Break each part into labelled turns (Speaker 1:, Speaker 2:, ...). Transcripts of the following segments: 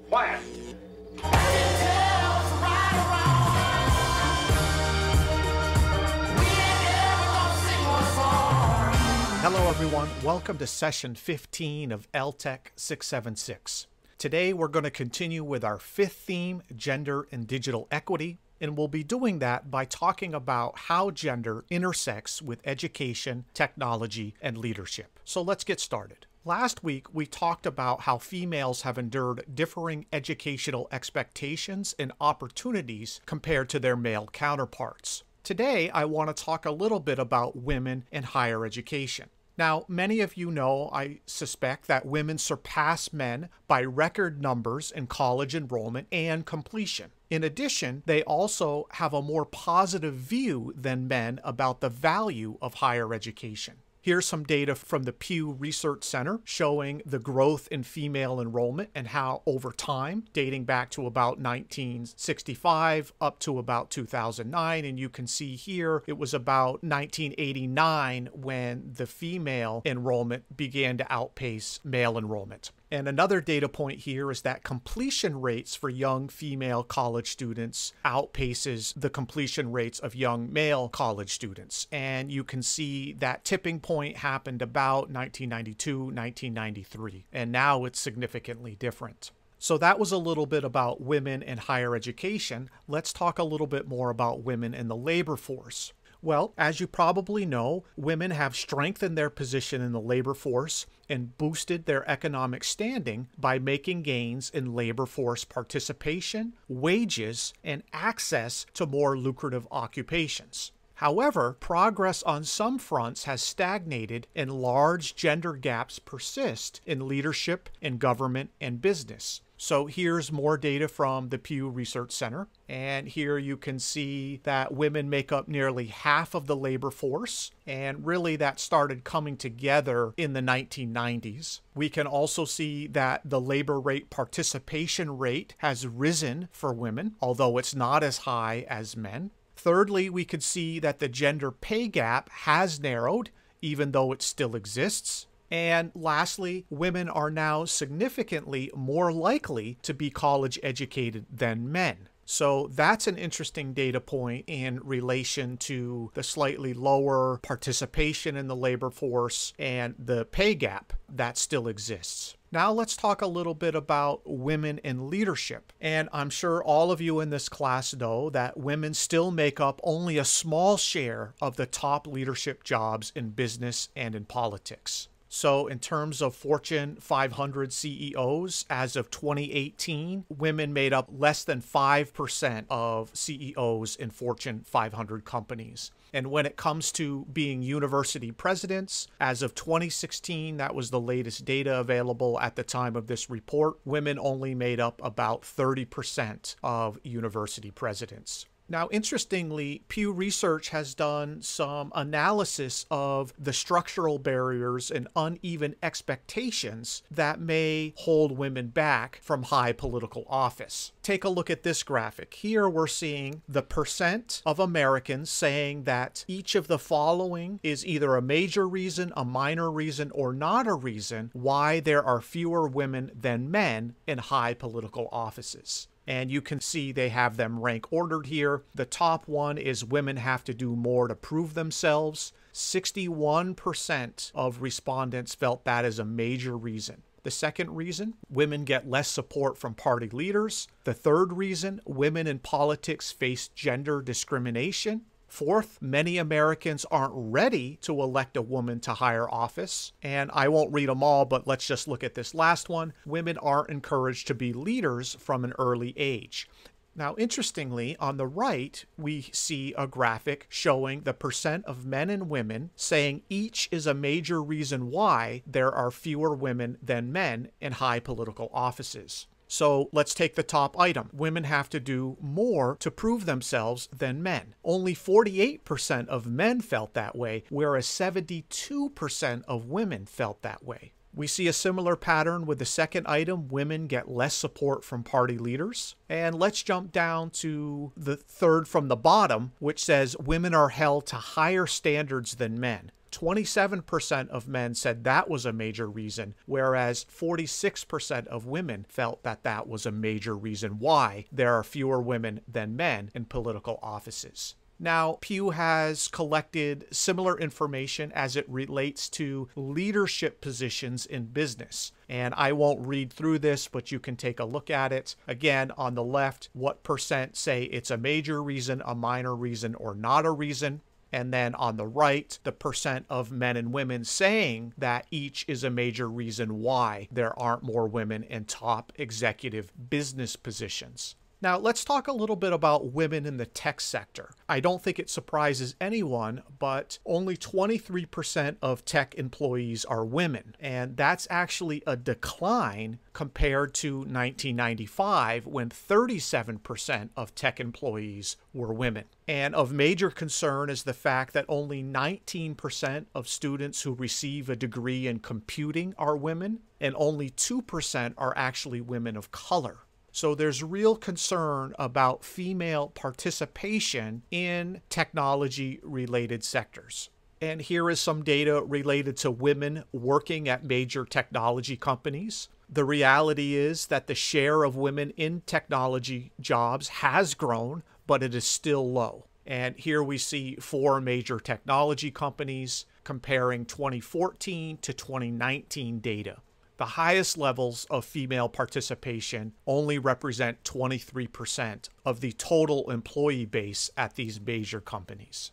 Speaker 1: Quiet.
Speaker 2: Hello everyone, welcome to session 15 of LTEC 676. Today we're going to continue with our fifth theme, gender and digital equity, and we'll be doing that by talking about how gender intersects with education, technology, and leadership. So let's get started. Last week, we talked about how females have endured differing educational expectations and opportunities compared to their male counterparts. Today, I want to talk a little bit about women in higher education. Now, many of you know, I suspect, that women surpass men by record numbers in college enrollment and completion. In addition, they also have a more positive view than men about the value of higher education. Here's some data from the Pew Research Center showing the growth in female enrollment and how over time, dating back to about 1965 up to about 2009, and you can see here it was about 1989 when the female enrollment began to outpace male enrollment. And another data point here is that completion rates for young female college students outpaces the completion rates of young male college students. And you can see that tipping point happened about 1992, 1993, and now it's significantly different. So that was a little bit about women in higher education. Let's talk a little bit more about women in the labor force. Well, as you probably know, women have strengthened their position in the labor force and boosted their economic standing by making gains in labor force participation, wages, and access to more lucrative occupations. However, progress on some fronts has stagnated and large gender gaps persist in leadership, in government, and business. So here's more data from the Pew Research Center. And here you can see that women make up nearly half of the labor force. And really that started coming together in the 1990s. We can also see that the labor rate participation rate has risen for women, although it's not as high as men. Thirdly, we could see that the gender pay gap has narrowed, even though it still exists. And lastly, women are now significantly more likely to be college educated than men. So that's an interesting data point in relation to the slightly lower participation in the labor force and the pay gap that still exists. Now let's talk a little bit about women in leadership. And I'm sure all of you in this class know that women still make up only a small share of the top leadership jobs in business and in politics. So in terms of Fortune 500 CEOs, as of 2018, women made up less than 5% of CEOs in Fortune 500 companies. And when it comes to being university presidents, as of 2016, that was the latest data available at the time of this report, women only made up about 30% of university presidents. Now, interestingly, Pew Research has done some analysis of the structural barriers and uneven expectations that may hold women back from high political office. Take a look at this graphic. Here we're seeing the percent of Americans saying that each of the following is either a major reason, a minor reason, or not a reason why there are fewer women than men in high political offices. And you can see they have them rank ordered here. The top one is women have to do more to prove themselves. 61% of respondents felt that is a major reason. The second reason, women get less support from party leaders. The third reason, women in politics face gender discrimination. Fourth, many Americans aren't ready to elect a woman to higher office. And I won't read them all, but let's just look at this last one. Women aren't encouraged to be leaders from an early age. Now, interestingly, on the right, we see a graphic showing the percent of men and women saying each is a major reason why there are fewer women than men in high political offices. So let's take the top item. Women have to do more to prove themselves than men. Only 48% of men felt that way, whereas 72% of women felt that way. We see a similar pattern with the second item. Women get less support from party leaders. And let's jump down to the third from the bottom, which says women are held to higher standards than men. 27% of men said that was a major reason, whereas 46% of women felt that that was a major reason why there are fewer women than men in political offices. Now, Pew has collected similar information as it relates to leadership positions in business. And I won't read through this, but you can take a look at it. Again, on the left, what percent say it's a major reason, a minor reason, or not a reason. And then on the right, the percent of men and women saying that each is a major reason why there aren't more women in top executive business positions. Now, let's talk a little bit about women in the tech sector. I don't think it surprises anyone, but only 23% of tech employees are women. And that's actually a decline compared to 1995, when 37% of tech employees were women. And of major concern is the fact that only 19% of students who receive a degree in computing are women, and only 2% are actually women of color. So there's real concern about female participation in technology-related sectors. And here is some data related to women working at major technology companies. The reality is that the share of women in technology jobs has grown, but it is still low. And here we see 4 major technology companies comparing 2014 to 2019 data. The highest levels of female participation only represent 23% of the total employee base at these major companies.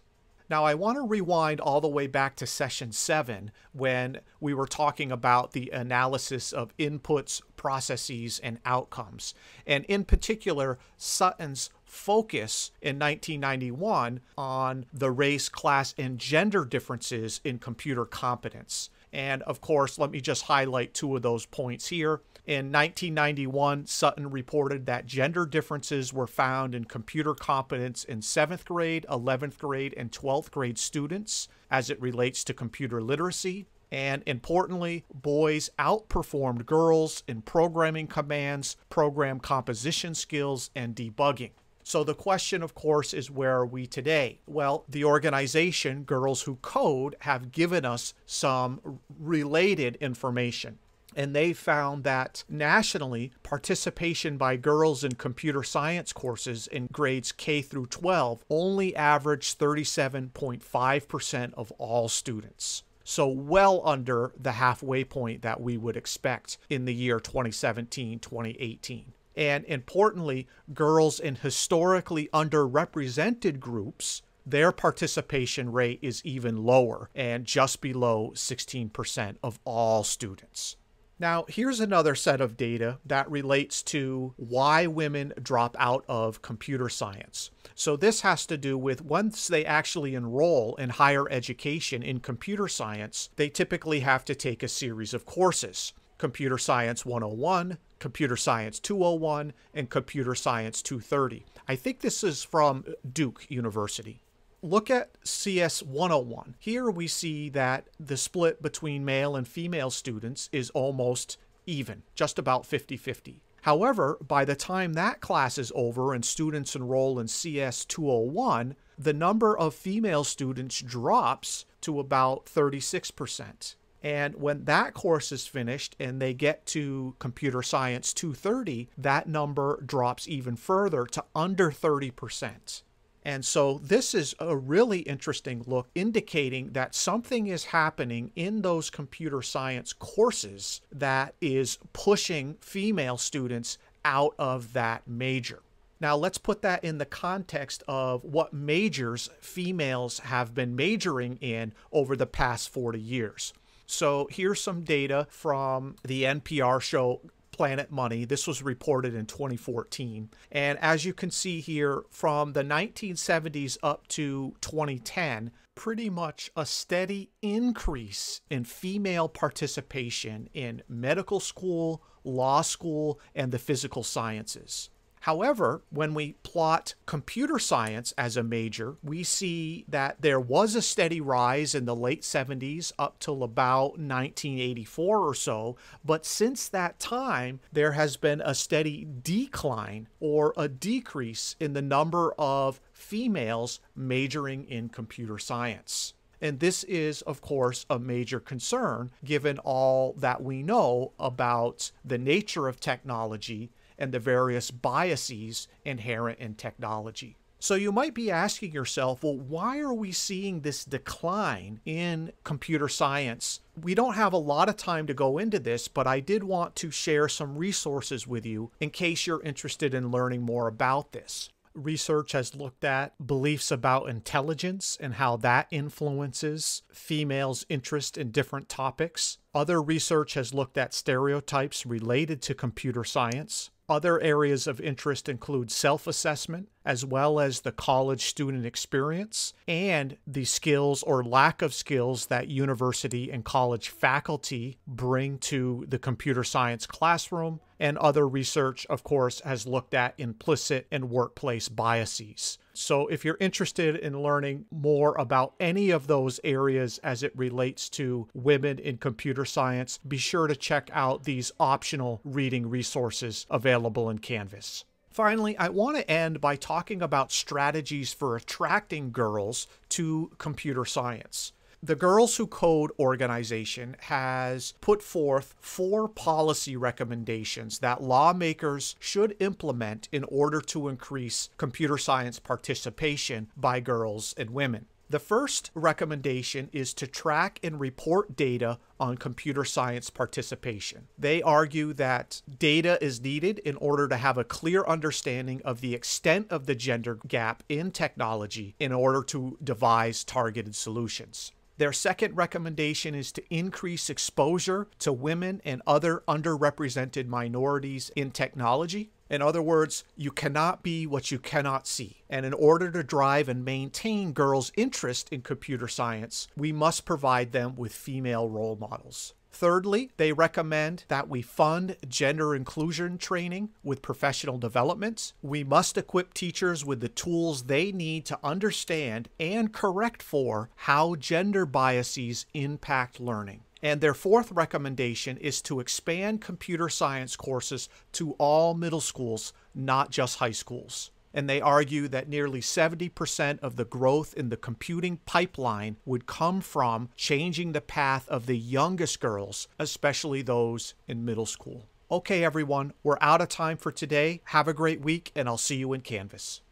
Speaker 2: Now, I want to rewind all the way back to session 7 when we were talking about the analysis of inputs, processes, and outcomes. And in particular, Sutton's focus in 1991 on the race, class, and gender differences in computer competence. And of course, let me just highlight 2 of those points here. In 1991, Sutton reported that gender differences were found in computer competence in 7th grade, 11th grade, and 12th grade students as it relates to computer literacy. And importantly, boys outperformed girls in programming commands, program composition skills, and debugging. So the question, of course, is where are we today? Well, the organization Girls Who Code have given us some related information. And they found that nationally, participation by girls in computer science courses in grades K through 12 only averaged 37.5% of all students. So well under the halfway point that we would expect in the year 2017-2018. And importantly, girls in historically underrepresented groups, their participation rate is even lower and just below 16% of all students. Now, here's another set of data that relates to why women drop out of computer science. So this has to do with once they actually enroll in higher education in computer science, they typically have to take a series of courses. Computer Science 101, Computer Science 201, and Computer Science 230. I think this is from Duke University. Look at CS 101. Here we see that the split between male and female students is almost even, just about 50-50. However, by the time that class is over and students enroll in CS 201, the number of female students drops to about 36%. And when that course is finished and they get to Computer Science 230, that number drops even further to under 30%. And so this is a really interesting look indicating that something is happening in those computer science courses that is pushing female students out of that major. Now let's put that in the context of what majors females have been majoring in over the past 40 years. So here's some data from the NPR show Planet Money. This was reported in 2014. And as you can see here, from the 1970s up to 2010, pretty much a steady increase in female participation in medical school, law school, and the physical sciences. However, when we plot computer science as a major, we see that there was a steady rise in the late 70s up till about 1984 or so, but since that time, there has been a steady decline or a decrease in the number of females majoring in computer science. And this is, of course, a major concern given all that we know about the nature of technology and the various biases inherent in technology. So you might be asking yourself, well, why are we seeing this decline in computer science? We don't have a lot of time to go into this, but I did want to share some resources with you in case you're interested in learning more about this. Research has looked at beliefs about intelligence and how that influences females' interest in different topics. Other research has looked at stereotypes related to computer science. Other areas of interest include self-assessment, as well as the college student experience, and the skills or lack of skills that university and college faculty bring to the computer science classroom. And other research, of course, has looked at implicit and workplace biases. So if you're interested in learning more about any of those areas as it relates to women in computer science, be sure to check out these optional reading resources available in Canvas. Finally, I want to end by talking about strategies for attracting girls to computer science. The Girls Who Code organization has put forth 4 policy recommendations that lawmakers should implement in order to increase computer science participation by girls and women. The first recommendation is to track and report data on computer science participation. They argue that data is needed in order to have a clear understanding of the extent of the gender gap in technology in order to devise targeted solutions. Their second recommendation is to increase exposure to women and other underrepresented minorities in technology. In other words, you cannot be what you cannot see. And in order to drive and maintain girls' interest in computer science, we must provide them with female role models. Thirdly, they recommend that we fund gender inclusion training with professional development. We must equip teachers with the tools they need to understand and correct for how gender biases impact learning. And their fourth recommendation is to expand computer science courses to all middle schools, not just high schools. And they argue that nearly 70% of the growth in the computing pipeline would come from changing the path of the youngest girls, especially those in middle school. Okay, everyone, we're out of time for today. Have a great week, and I'll see you in Canvas.